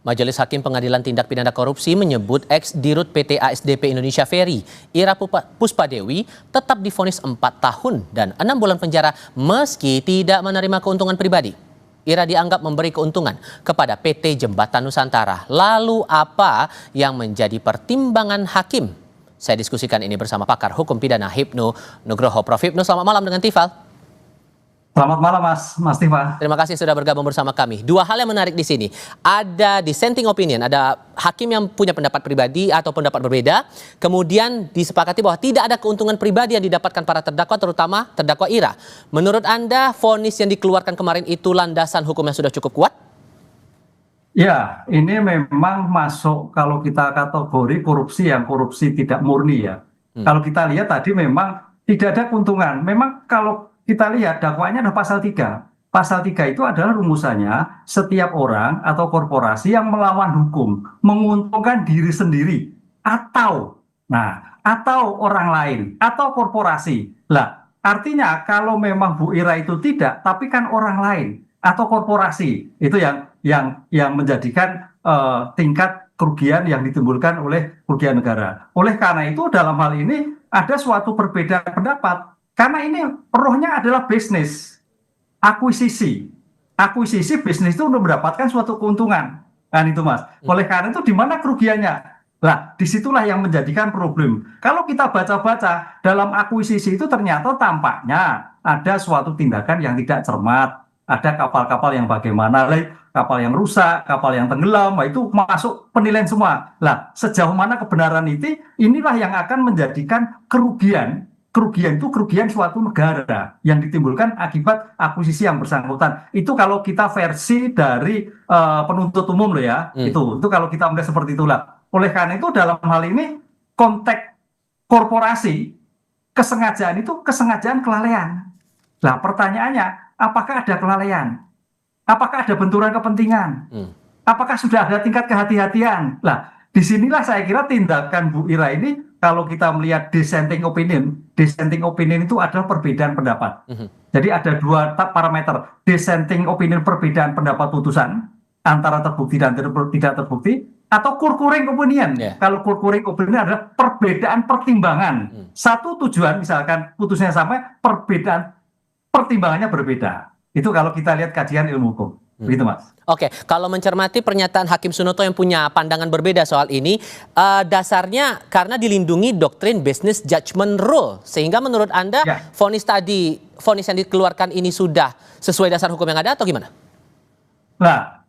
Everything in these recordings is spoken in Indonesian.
Majelis Hakim Pengadilan Tindak Pidana Korupsi menyebut ex-dirut PT ASDP Indonesia Ferry, Ira Puspadewi, tetap divonis 4 tahun dan 6 bulan penjara meski tidak menerima keuntungan pribadi. Ira dianggap memberi keuntungan kepada PT Jembatan Nusantara. Lalu apa yang menjadi pertimbangan hakim? Saya diskusikan ini bersama pakar hukum pidana Hipnu Nugroho. Prof. Hipnu, selamat malam dengan Tifal. Selamat malam Mas Tifal. Terima kasih sudah bergabung bersama kami. Dua hal yang menarik di sini. Ada dissenting opinion, ada hakim yang punya pendapat pribadi atau pendapat berbeda. Kemudian disepakati bahwa tidak ada keuntungan pribadi yang didapatkan para terdakwa, terutama terdakwa Ira. Menurut Anda, vonis yang dikeluarkan kemarin itu landasan hukum yang sudah cukup kuat? Ya, ini memang masuk kalau kita kategori korupsi yang korupsi tidak murni ya. Kalau kita lihat tadi memang tidak ada keuntungan. Memang kalau kita lihat dakwaannya ada pasal 3. Pasal 3 itu adalah rumusannya setiap orang atau korporasi yang melawan hukum, menguntungkan diri sendiri atau orang lain atau korporasi. Lah, artinya kalau memang Bu Ira itu tidak, tapi kan orang lain atau korporasi itu yang menjadikan tingkat kerugian yang ditimbulkan oleh kerugian negara. Oleh karena itu dalam hal ini ada suatu perbedaan pendapat. Karena ini rohnya adalah bisnis, akuisisi bisnis itu untuk mendapatkan suatu keuntungan, kan itu Mas. Oleh karena itu di mana kerugiannya? Nah, disitulah yang menjadikan problem. Kalau kita baca-baca dalam akuisisi itu ternyata tampaknya ada suatu tindakan yang tidak cermat, ada kapal-kapal yang bagaimana, kapal yang rusak, kapal yang tenggelam, itu masuk penilaian semua. Nah, sejauh mana kebenaran itu, inilah yang akan menjadikan kerugian itu kerugian suatu negara yang ditimbulkan akibat akuisisi yang bersangkutan. Itu kalau kita versi dari penuntut umum loh ya. Itu kalau kita melihat seperti itulah. Oleh karena itu dalam hal ini konteks korporasi kesengajaan itu kesengajaan kelalaian. Nah, pertanyaannya apakah ada kelalaian? Apakah ada benturan kepentingan? Apakah sudah ada tingkat kehati-hatian? Nah, disinilah saya kira tindakan Bu Ira ini kalau kita melihat dissenting opinion itu adalah perbedaan pendapat. Jadi ada dua parameter, dissenting opinion perbedaan pendapat putusan antara terbukti dan tidak terbukti, atau concurring opinion. Kalau concurring opinion adalah perbedaan pertimbangan. Satu tujuan misalkan putusnya sama, perbedaan pertimbangannya berbeda. Itu kalau kita lihat kajian ilmu hukum. Begitu Mas. Oke, kalau mencermati pernyataan Hakim Sunoto yang punya pandangan berbeda soal ini, dasarnya karena dilindungi doktrin business judgment rule, sehingga menurut Anda vonis yang dikeluarkan ini sudah sesuai dasar hukum yang ada atau gimana? Nah,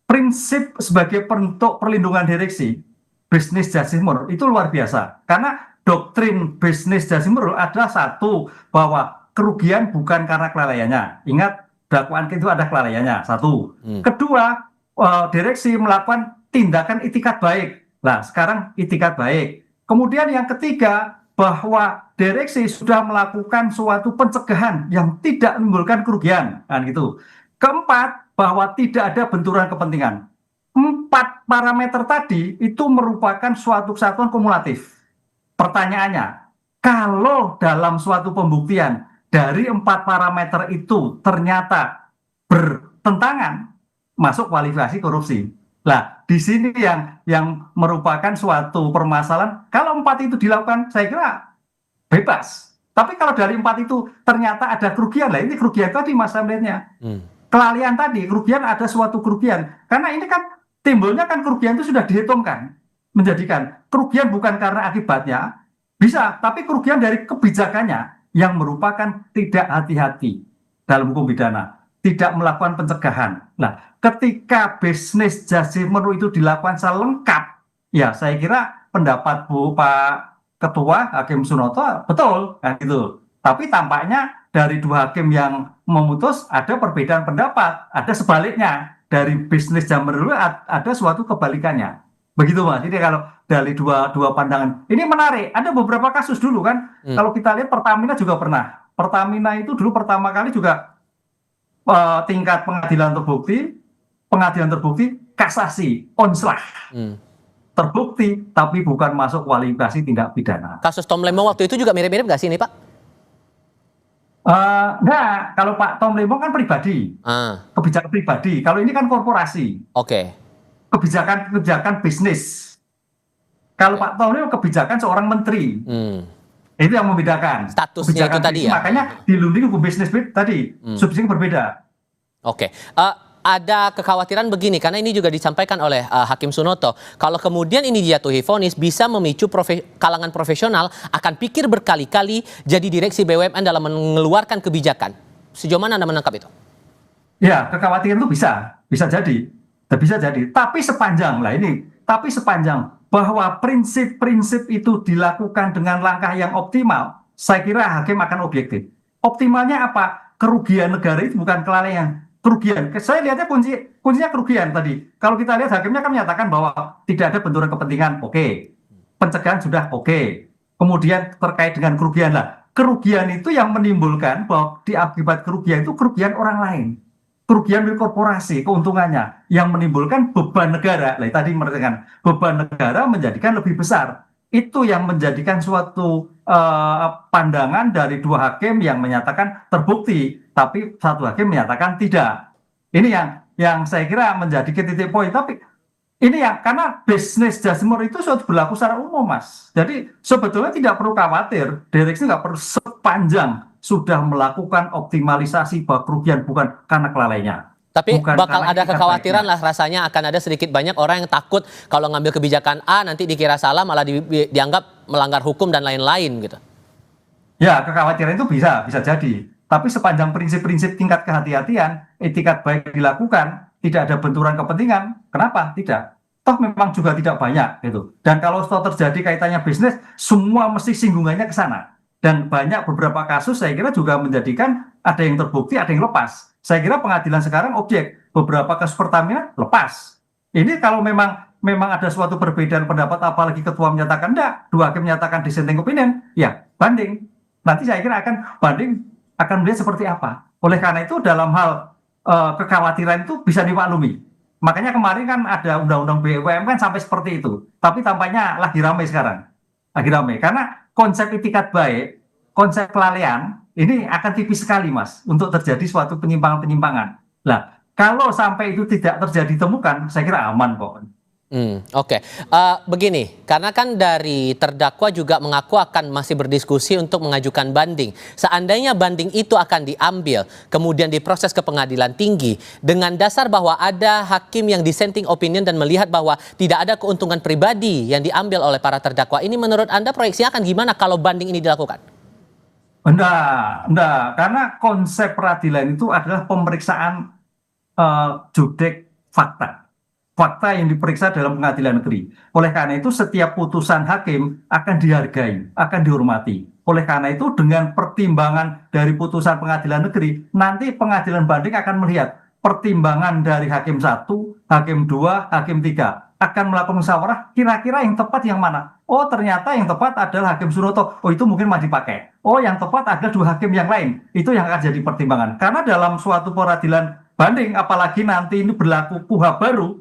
prinsip sebagai bentuk perlindungan direksi business judgment rule itu luar biasa, karena doktrin business judgment rule adalah satu, bahwa kerugian bukan karena kelalaiannya. Ingat, dakwaan itu ada kelalaiannya, satu. Kedua, direksi melakukan tindakan itikat baik. Nah, sekarang itikat baik. Kemudian yang ketiga, bahwa direksi sudah melakukan suatu pencegahan yang tidak menimbulkan kerugian, kan gitu. Keempat, bahwa tidak ada benturan kepentingan. 4 parameter tadi itu merupakan suatu kesatuan kumulatif. Pertanyaannya, kalau dalam suatu pembuktian dari 4 parameter itu ternyata bertentangan, masuk kualifikasi korupsi. Nah, di sini yang merupakan suatu permasalahan. Kalau 4 itu dilakukan, saya kira bebas. Tapi kalau dari 4 itu ternyata ada kerugian, lah ini kerugian tadi Mas melihatnya. Kelalaian tadi, kerugian ada suatu kerugian. Karena ini kan timbulnya kan kerugian itu sudah dihitungkan. Menjadikan kerugian bukan karena akibatnya, bisa, tapi kerugian dari kebijakannya yang merupakan tidak hati-hati dalam hukum pidana, tidak melakukan pencegahan. Nah, ketika business judgment itu dilakukan selengkap, ya saya kira pendapat Pak Ketua Hakim Sunoto betul, kan gitu. Tapi tampaknya dari 2 hakim yang memutus ada perbedaan pendapat, ada sebaliknya dari business judgment rule ada suatu kebalikannya. Begitu Mas. Jadi kalau dari dua pandangan ini menarik. Ada beberapa kasus dulu kan. Kalau kita lihat Pertamina juga pernah. Pertamina itu dulu pertama kali juga tingkat pengadilan terbukti, kasasi, onslah. Terbukti tapi bukan masuk kualifikasi tindak pidana. Kasus Tom Lembong waktu itu juga mirip-mirip nggak sih ini Pak? Enggak, kalau Pak Tom Lembong kan pribadi, kebijakan pribadi. Kalau ini kan korporasi. Oke. kebijakan bisnis. Kalau Pak Tonio kebijakan seorang menteri. Itu yang membedakan. Statusnya itu tadi ya. Makanya dilindungi hukum bisnis tadi, subsidi berbeda. Oke. Ada kekhawatiran begini, karena ini juga disampaikan oleh Hakim Sunoto. Kalau kemudian ini dijatuhi vonis, bisa memicu kalangan profesional akan pikir berkali-kali jadi direksi BUMN dalam mengeluarkan kebijakan. Sejauh mana Anda menangkap itu? Ya, kekhawatiran itu bisa jadi. Bisa jadi. Tapi sepanjang bahwa prinsip-prinsip itu dilakukan dengan langkah yang optimal, saya kira hakim akan objektif. Optimalnya apa? Kerugian negara itu bukan kelalaian. Kerugian, saya lihatnya kuncinya kerugian tadi. Kalau kita lihat hakimnya kan menyatakan bahwa tidak ada benturan kepentingan, oke. Pencegahan sudah oke. Kemudian terkait dengan kerugian lah. Kerugian itu yang menimbulkan bahwa diakibat kerugian itu kerugian orang lain. Kerugian milik korporasi, keuntungannya yang menimbulkan beban negara. Nah, tadi mengatakan beban negara menjadikan lebih besar. Itu yang menjadikan suatu pandangan dari dua hakim yang menyatakan terbukti, tapi satu hakim menyatakan tidak. Ini yang saya kira menjadi titik poin. Tapi ini yang karena business judgment itu sudah berlaku secara umum, Mas. Jadi sebetulnya tidak perlu khawatir, direksi nggak perlu sepanjang sudah melakukan optimalisasi bahwa kerugian bukan karena kelalaiannya. Tapi bukan bakal ada kekhawatiran lah, rasanya akan ada sedikit banyak orang yang takut kalau ngambil kebijakan A nanti dikira salah malah dianggap melanggar hukum dan lain-lain gitu. Ya, kekhawatiran itu bisa jadi. Tapi sepanjang prinsip-prinsip tingkat kehati-hatian, etikat baik dilakukan, tidak ada benturan kepentingan, kenapa? Tidak. Toh memang juga tidak banyak gitu. Dan kalau terjadi kaitannya bisnis, semua mesti singgungannya ke sana. Dan banyak beberapa kasus saya kira juga menjadikan ada yang terbukti, ada yang lepas. Saya kira pengadilan sekarang objek, beberapa kasus Pertamina lepas. Ini kalau memang ada suatu perbedaan pendapat, apalagi ketua menyatakan enggak, dua hakim menyatakan dissenting opinion, ya banding. Nanti saya kira akan melihat seperti apa. Oleh karena itu dalam hal kekhawatiran itu bisa dimaklumi. Makanya kemarin kan ada undang-undang BUMN kan sampai seperti itu. Tapi tampaknya lagi ramai sekarang. Lagi ramai. Karena konsep itikat baik, konsep kelalaian, ini akan tipis sekali, Mas, untuk terjadi suatu penyimpangan-penyimpangan. Nah, kalau sampai itu tidak terjadi temukan, saya kira aman kok. Oke. Begini, karena kan dari terdakwa juga mengaku akan masih berdiskusi untuk mengajukan banding. Seandainya banding itu akan diambil, kemudian diproses ke pengadilan tinggi, dengan dasar bahwa ada hakim yang dissenting opinion dan melihat bahwa tidak ada keuntungan pribadi yang diambil oleh para terdakwa, ini menurut Anda proyeksinya akan gimana kalau banding ini dilakukan? Enggak, karena konsep peradilan itu adalah pemeriksaan judek fakta yang diperiksa dalam pengadilan negeri. Oleh karena itu setiap putusan hakim akan dihargai, akan dihormati. Oleh karena itu dengan pertimbangan dari putusan pengadilan negeri, nanti pengadilan banding akan melihat pertimbangan dari hakim 1, hakim 2, hakim 3 akan melakukan musyawarah, kira-kira yang tepat yang mana? Oh, ternyata yang tepat adalah Hakim Sunoto. Oh, itu mungkin masih dipakai. Oh, yang tepat adalah dua hakim yang lain. Itu yang akan jadi pertimbangan. Karena dalam suatu peradilan banding, apalagi nanti ini berlaku KUHP baru,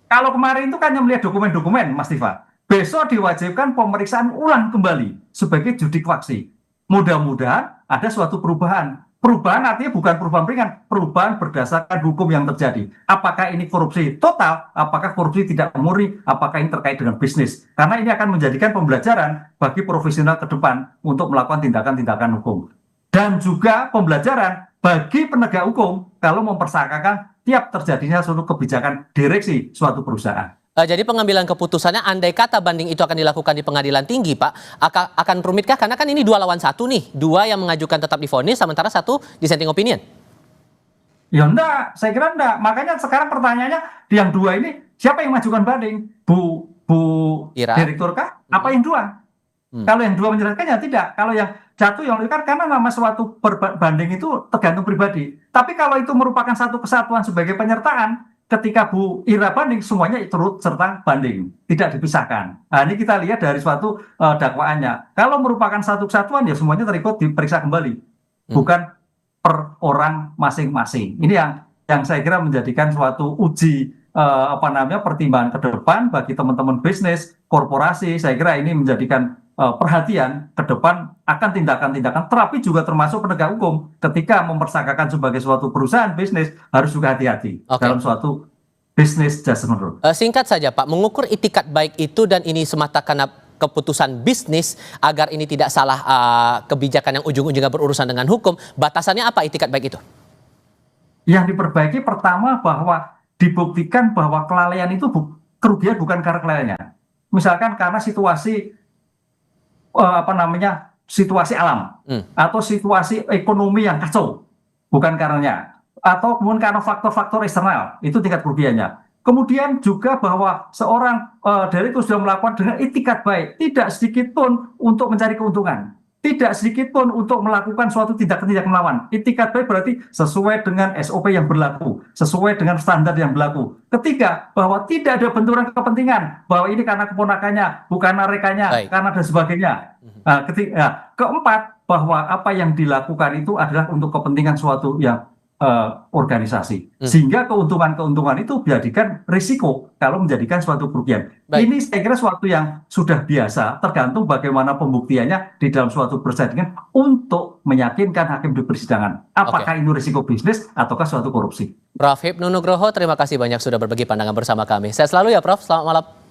kalau kemarin itu kan hanya melihat dokumen-dokumen, Mas Tifa. Besok diwajibkan pemeriksaan ulang kembali sebagai judik faksi. Mudah-mudahan ada suatu perubahan. Perubahan artinya bukan perubahan ringan, perubahan berdasarkan hukum yang terjadi. Apakah ini korupsi total, apakah korupsi tidak murni, apakah ini terkait dengan bisnis. Karena ini akan menjadikan pembelajaran bagi profesional ke depan untuk melakukan tindakan-tindakan hukum. Dan juga pembelajaran bagi penegak hukum kalau mempersangkakan tiap terjadinya suatu kebijakan direksi suatu perusahaan. Jadi pengambilan keputusannya andai kata banding itu akan dilakukan di pengadilan tinggi, Pak, akan rumitkah? Karena kan ini 2 lawan 1 nih, 2 yang mengajukan tetap divonis, sementara 1 dissenting opinion. Ya enggak, saya kira enggak. Makanya sekarang pertanyaannya di yang 2 ini siapa yang mengajukan banding? Bu Direktur kah? Apa yang 2? Kalau yang 2 menyerahkan ya tidak. Kalau yang 1 yang kan karena nama suatu banding itu tergantung pribadi. Tapi kalau itu merupakan satu kesatuan sebagai penyertaan, ketika Bu Ira banding, semuanya turut serta banding, tidak dipisahkan. Nah, ini kita lihat dari suatu dakwaannya. Kalau merupakan satu kesatuan, ya semuanya terikut diperiksa kembali, bukan per orang masing-masing. Ini yang saya kira menjadikan suatu uji pertimbangan ke depan bagi teman-teman bisnis, korporasi. Saya kira ini menjadikan perhatian ke depan akan tindakan-tindakan terapi juga termasuk penegak hukum ketika mempersangkakan sebagai suatu perusahaan bisnis harus juga hati-hati dalam suatu business judgment rule. Singkat saja Pak, mengukur itikat baik itu dan ini semata karena keputusan bisnis agar ini tidak salah kebijakan yang ujung-ujungnya berurusan dengan hukum, batasannya apa itikat baik itu? Yang diperbaiki pertama bahwa dibuktikan bahwa kelalaian itu kerugian bukan karena kelalaiannya. Misalkan karena situasi situasi alam atau situasi ekonomi yang kacau, bukan karenanya, atau kemudian karena faktor-faktor eksternal, itu tingkat kerugiannya. Kemudian juga bahwa seorang direktur sudah melakukan dengan itikat baik, tidak sedikit pun untuk mencari keuntungan, tidak sedikit pun untuk melakukan suatu tindakan melawan. Itikat baik berarti sesuai dengan SOP yang berlaku, sesuai dengan standar yang berlaku. Ketiga, bahwa tidak ada benturan kepentingan, bahwa ini karena keponakannya, bukan rekannya, karena dan sebagainya. Keempat, bahwa apa yang dilakukan itu adalah untuk kepentingan suatu yang organisasi, sehingga keuntungan itu dijadikan risiko kalau menjadikan suatu kerugian. Ini saya kira suatu yang sudah biasa, tergantung bagaimana pembuktiannya di dalam suatu persidangan untuk meyakinkan hakim di persidangan apakah ini risiko bisnis ataukah suatu korupsi. Prof. Hipnu Nugroho, terima kasih banyak sudah berbagi pandangan bersama kami. Sehat selalu ya Prof, selamat malam.